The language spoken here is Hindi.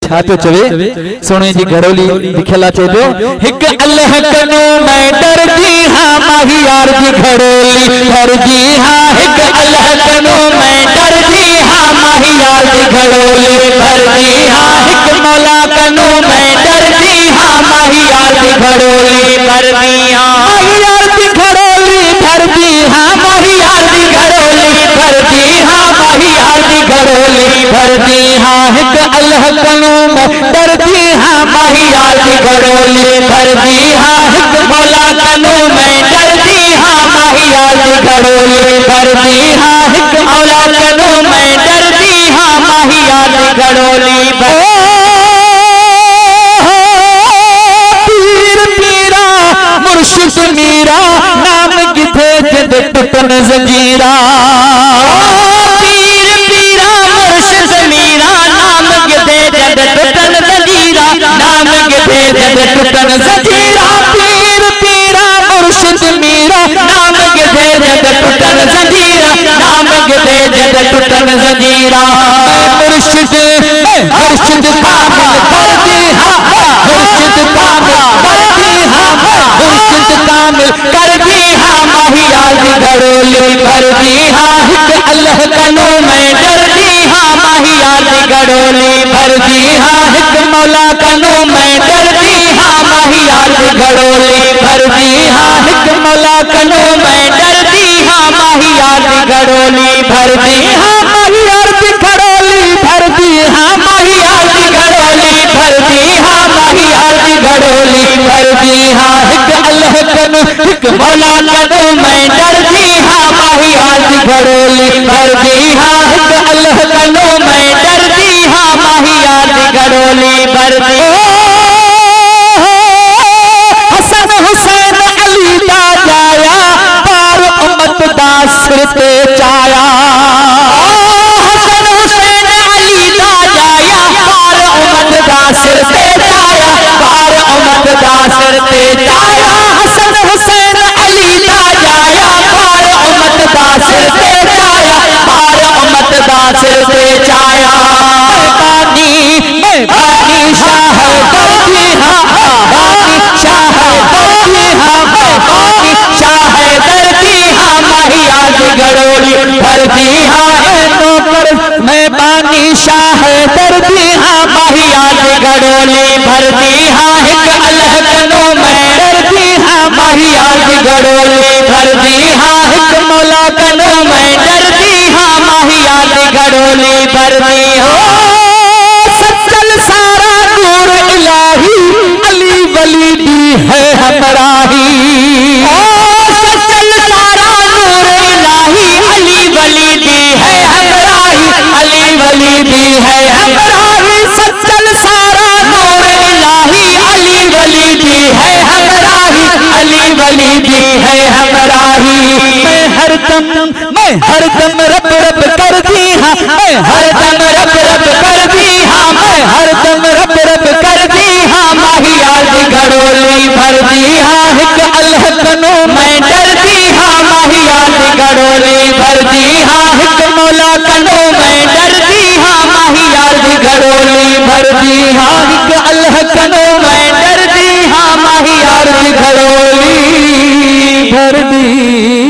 छा तो चवे सोने जी घड़ोली लिखला चे तो हिक अल्लाह कनो मैं डरदी हां माही यार जी घड़ोली डरदी हां हिक अल्लाह कनो मैं डरदी हां माही यार जी घड़ोली डरदी हां हिक मौला कनो मैं डरदी हां माही यार जी घड़ोली डरदी हां माही यार जी घड़ोली डरदी हां माही यार जी घड़ोली डरदी हां माही यार जी घड़ोली डरदी हां हिक अल्लाह कनो मैं डरदी हां माही यार जी घड़ोली डरदी हां हिक मौला कनो मैं डरदी हां माही यार जी घड़ोली डरदी हां हिक मौला कनो मैं डरदी हां माही यार जी घड़ोली पीर पीरा मुर्शिद मीरा नाम किथे जद टुटन जंजीरा पीर पीरा मुर्शिद मीरा नाम किथे जद टुटन जंजीरा नाम किथे जद टुटन जंजीरा पीर पीरा मुर्शिद मीरा नाम किथे जद टुटन जंजीरा नाम किथे जद टुटन जंजीरा मुर्शिद मुर्शिद कामिल करदी हां मुर्शिद कामिल करदी हां मुर्शिद कामिल करदी हां माही यार जी घड़ोली करदी हां हिक अल्लाह कनो मैं डरदी हां माही यार जी घड़ोली भरदी हां हिक मौला कनो मैं डरदी हां माही यार जी घड़ोली भरदी हां हिक मौला कनो मैं डरदी हां माही यार जी घड़ोली भरदी हां माही यार जी घड़ोली भरदी हां माही यार जी घड़ोली भरदी हां माही यार जी घड़ोली भरदी हां हिक अल्लाह कनो हिक मौला कनो मैं डरदी हां माही यार जी घड़ोली भरदी हां हिक अल्लाह कनो मैं डरदी हां माही यार जी घड़ोली भरदी हसन हुसैन अली दा जाया पार उम्मत दा सिर ते चाया हसन हुसैन अली दा जाया पार उम्मत दा सिर ते चाया पार उम्मत दा सिर ते चाया हसन हुसैन अली दा जाया पार उम्मत दा सिर ते चाया पार उम्मत दा सिर ते चाया मैं बानी शाह दर्दी हां बानी शाह दर्दी हां बानी शाह दर्दी हां माही यार जी घड़ोली भरदी हां नौकर मैं बानी शाह दर्दी हां माही यार जी घड़ोली भरदी हां हिक अल्लाह कनो मैं डरदी हां माही यार जी घड़ोली भरदी हां हिक मौला कनो मैं डरदी हां माही यार जी घड़ोली भरदी हां सचल सारा नूर इलाही अली वली दी है हमराही सचल सारा नूर इलाही अली वली दी है हमराही अली वली दी है हमराही सचल सारा नूर इलाही अली वली दी है हमराही अली वली दी है हमराही मैं हरदम रब रब करदी हां मैं हरदम रब रब करदी हां मैं हरदम रब रब करदी हां माही यार जी घड़ोली भरदी हां हिक अल्लाह कनो मैं डरदी हां माही यार जी घड़ोली भरदी हां हिक मौला कनो मैं डरदी हां माही यार जी घड़ोली भरदी हां हिक अल्लाह कनो मैं डरदी हां माही यार जी घड़ोली भरदी